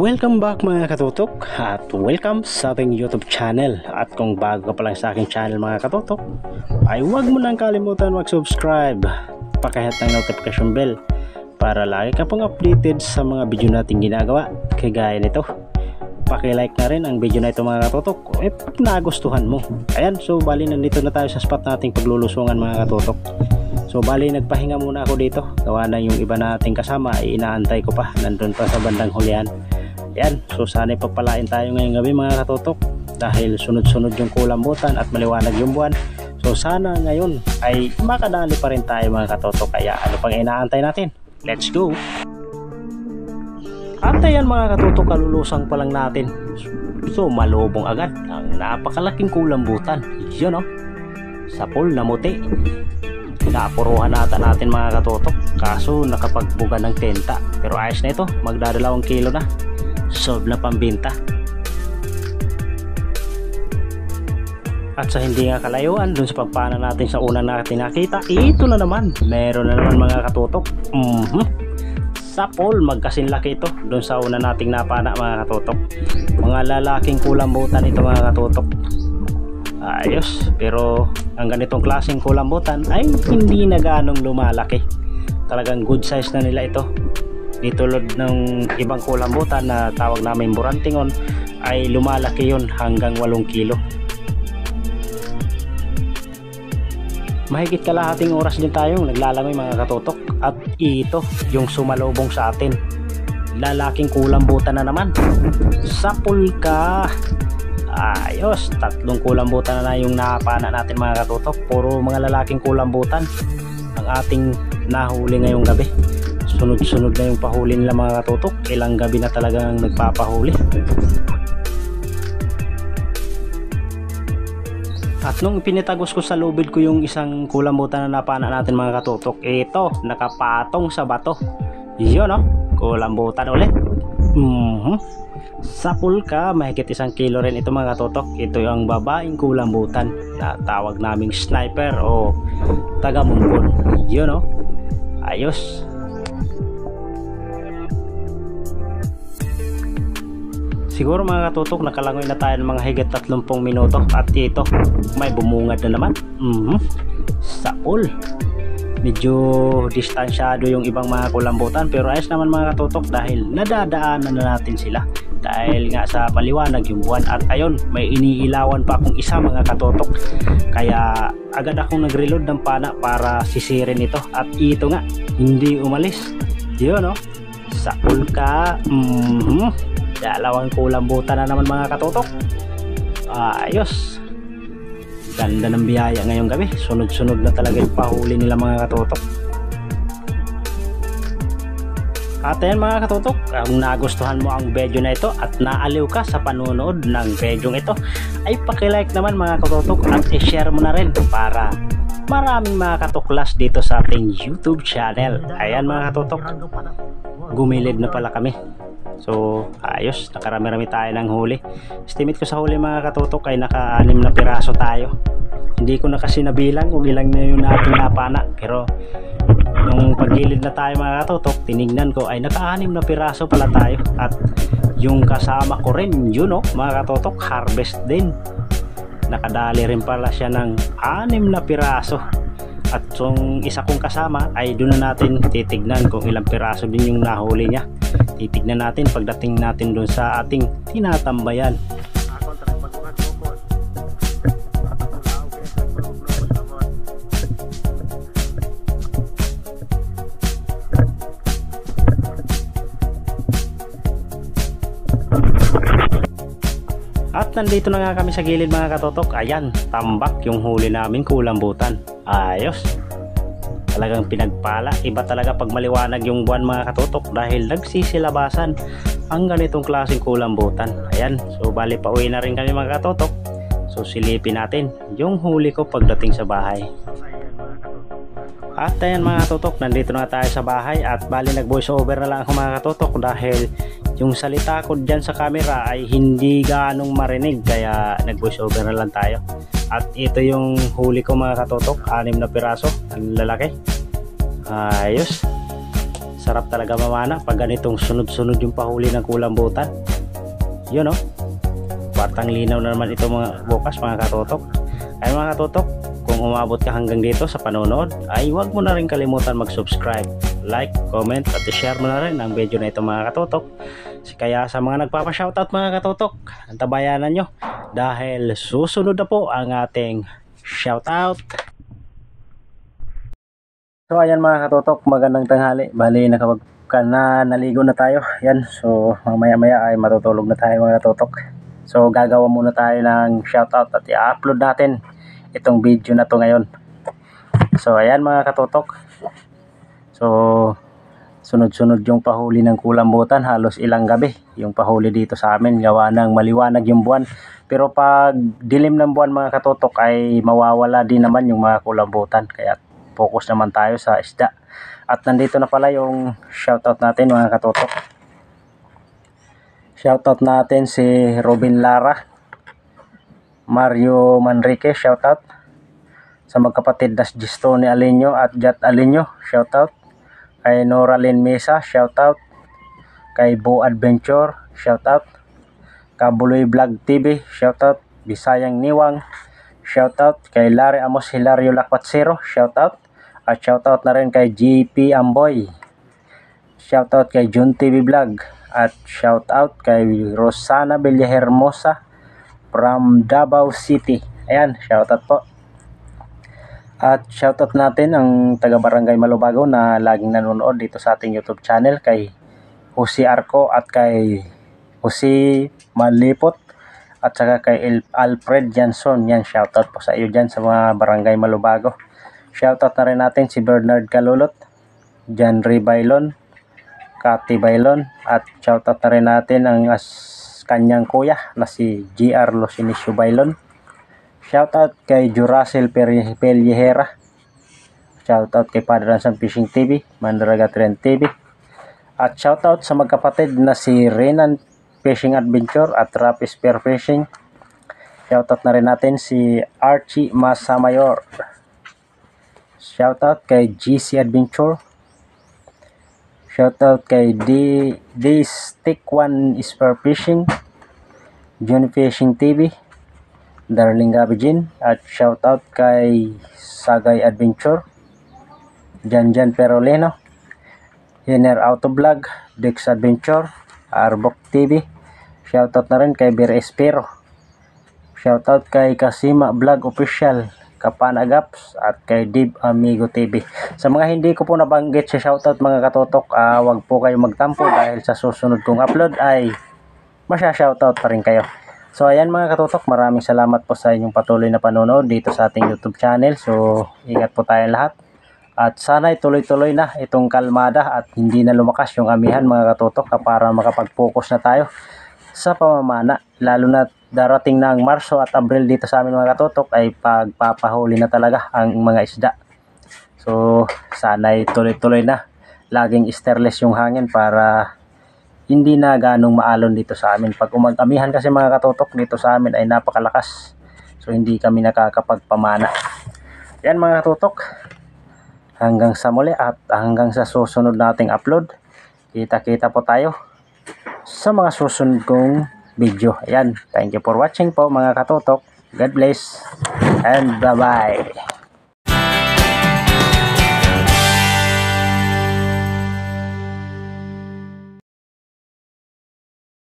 Welcome back mga katutok at welcome sa ating YouTube channel. At kung bago ka pa lang sa aking channel mga katutok, ay huwag mo nang kalimutan mag-subscribe, pakihit ng notification bell para lagi ka pong updated sa mga video nating ginagawa. Kagaya nito, paki-like na rin ang video na ito mga katutok pag nagustuhan mo. Ayan, so bali nandito na tayo sa spot nating paglulusungan mga katutok. So bali nagpahinga muna ako dito, gawa na yung iba nating kasama ay inaantay ko pa, nandun pa sa bandang hulihan. Yan, so sana'y pagpalain tayo ngayong gabi mga katutok dahil sunod-sunod yung kulambutan at maliwanag yung buwan. So sana ngayon ay makadali pa rin tayo mga katutok, kaya ano pang inaantay natin? Let's go! At ayan mga katutok, kalulusang pa lang natin. So malubong agad ang napakalaking kulambutan. Yun o, sa pool na muti. Naapuruhan natin mga katutok, kaso nakapagbuga ng tenta. Pero ayos na ito, magdadalawang kilo na. Solve na pambinta. At sa hindi nga kalayuan dun sa pagpana natin sa unang natin nakita, ito na naman, meron na naman mga katutok. Sa pool, magkasinlaki ito dun sa una nating napana mga katutok. Mga lalaking kulambutan ito mga katutok. Ayos, pero ang ganitong klaseng kulambutan ay hindi na ganong lumalaki. Talagang good size na nila ito. Di tulad ng ibang kulambutan na tawag namin burantingon, ay lumalaki yun hanggang 8 kilo. Mahigit kalahating oras din tayong naglalangoy mga katutok, at ito yung sumalubong sa atin. Lalaking kulambutan na naman sa pulka. Ayos, 3 kulambutan na yung napana natin mga katutok. Puro mga lalaking kulambutan ang ating nahuli ngayong gabi. Sunod-sunod na yung pahuli nila mga katutok. Ilang gabi na talagang nagpapahuli. At nung pinitagos ko sa lubid ko yung isang kulambutan na napana natin mga katutok, ito nakapatong sa bato. Yun o, kulambutan ulit. Sa pulka, mahigit 1 kilo rin ito mga katutok. Ito yung babaeng kulambutan na tawag naming sniper o taga-mumbon. Yun o, ayos. Siguro mga katutok, nakalangoy na tayo ng mga higit 30 minuto. At ito, may bumungad na naman. Sa pool. Medyo distansyado yung ibang mga kulambutan, pero ayos naman mga katutok dahil nadadaanan na natin sila. Dahil nga sa maliwanag yung buwan. At ayun, may iniilawan pa akong isa mga katutok. Kaya agad akong nag-reload ng pana para sisirin ito. At ito nga, hindi umalis. Yun o, sa pulka. Dalawang kulambutan na naman mga katutok. Ayos. Ganda ng biyaya ngayong gabi. Sunod-sunod na talaga yung pahuli nila mga katutok. At ayan mga katutok, kung nagustuhan mo ang video na ito at naaliw ka sa panunood ng video ito, ay pakilike naman mga katutok at i-share mo na rin para maraming mga katuklas dito sa ating YouTube channel. Ayan mga katutok, gumilid na pala kami. So ayos, nakarami-rami tayo ng huli. Estimate ko sa huli mga katutok ay naka-6 na piraso tayo. Hindi ko na kasi nabilang kung ilang na yung ating napana, pero nung paggilid na tayo mga katutok, tinignan ko ay naka-6 na piraso pala tayo. At yung kasama ko rin, yun o mga katutok, harvest din. Nakadali rin pala siya ng 6 na piraso. At yung isa kong kasama ay doon na natin titignan kung ilang piraso din yung nahuli niya. Titignan natin pagdating natin doon sa ating tinatambayan. At nandito na nga kami sa gilid mga katutok. Ayan, tambak yung huli namin kulambutan. Ayos. Talagang pinagpala. Iba talaga pag maliwanag yung buwan mga katutok dahil nagsisilabasan ang ganitong klaseng kulambutan. Ayan, so bali pa uwi na rin kami mga katutok. So silipin natin yung huli ko pagdating sa bahay. At ayan mga katutok, nandito na tayo sa bahay at bali nag voice over na lang ako mga katutok dahil yung salita ko dyan sa camera ay hindi ganong marinig, kaya nag voice over na lang tayo. At ito yung huli ko mga katutok, 6 na piraso, ang lalaki. Ayos. Sarap talaga mamana pag ganitong sunod-sunod yung pahuli ng kulambutan. Yun o. Kwartang linaw na naman ito mga bukas mga katutok. Ay mga katutok, kung umabot ka hanggang dito sa panonood, ay huwag mo na rin kalimutan mag-subscribe, like, comment at share mo na rin ang video na ito mga katutok. Kaya sa mga nagpapa-shoutout mga katutok, antabayanan nyo dahil susunod na po ang ating shoutout. So ayan mga katutok, magandang tanghali. Bali naligo na tayo. Yan, so mamaya-maya ay matutulog na tayo mga katutok. So gagawa muna tayo ng shoutout at i-upload natin itong video na to ngayon. So ayan mga katutok. So sunod-sunod yung pahuli ng kulambutan, halos ilang gabi yung pahuli dito sa amin, gawa ng maliwanag yung buwan. Pero pag dilim ng buwan mga katutok ay mawawala din naman yung mga kulambutan, kaya focus naman tayo sa isda. At nandito na pala yung shoutout natin mga katutok. Shoutout natin si Robin Lara, Mario Manrique, shoutout. Sa magkapatid Das Gistone Alinyo at Jat Alinyo, shoutout. Kay Noralyn Mesa, shoutout. Kay Bo Adventure, shoutout. Kabuloy Vlog TV, shoutout. Bisayang Niwang, shoutout. Kay Larry Amos Hilario Lakwatsero, shoutout. At shoutout na rin kay GP Amboy, shoutout kay Jun TV Vlog. At shoutout kay Rosana Villahermosa from Davao City. Ayan, shoutout po. At shoutout natin ang taga Barangay Malubago na laging nanonood dito sa ating YouTube channel, kay Jose Arco at kay Jose Malipot at saka kay Alfred Janson. Yan, shoutout po sa iyo dyan sa mga Barangay Malubago. Shoutout na rin natin si Bernard Kalulot, John Ray Bailon, Cathy Bailon, at shoutout na rin natin ang kanyang kuya na si GR Losinicio Bailon. Shoutout kay Juracil Pellejera. Shoutout kay Padre Ransom Fishing TV, Mandaraga Trend TV. At shoutout sa magkapatid na si Renan Fishing Adventure at Rapi Spear Fishing. Shoutout na rin natin si Archie Masamayor. Shoutout kay GC Adventure. Shoutout kay D Stick One Spear Fishing, Johnny Fishing TV, Darling Gabijin. At shoutout kay Sagay Adventure, Janjan Perolino, Hiner Auto Vlog, Dex Adventure, Arbok TV. Shoutout na rin kay Bir Espero. Shoutout kay Kasima Vlog Official, Kapan Agaps, at kay Dib Amigo TV. Sa mga hindi ko po nabanggit sa shoutout mga katutok, wag po kayo magtampo dahil sa susunod kong upload ay masya-shoutout pa rin kayo. So ayan mga katutok, maraming salamat po sa inyong patuloy na panonood dito sa ating YouTube channel. So ingat po tayong lahat at sana tuloy-tuloy na itong kalmada at hindi na lumakas yung amihan mga katutok, para makapag-focus na tayo sa pamamana, lalo na darating na ang Marso at Abril dito sa amin mga katutok ay pagpapahuli na talaga ang mga isda. So sana tuloy-tuloy na, laging sterless yung hangin para hindi na ganong maalon dito sa amin. Pag umag-amihan kasi mga katutok dito sa amin ay napakalakas, so hindi kami nakakapagpamana. Yan mga katutok, hanggang sa muli at hanggang sa susunod nating upload. Kita-kita po tayo sa mga susunod kong video. Ayan, thank you for watching po mga katutok. God bless and bye-bye.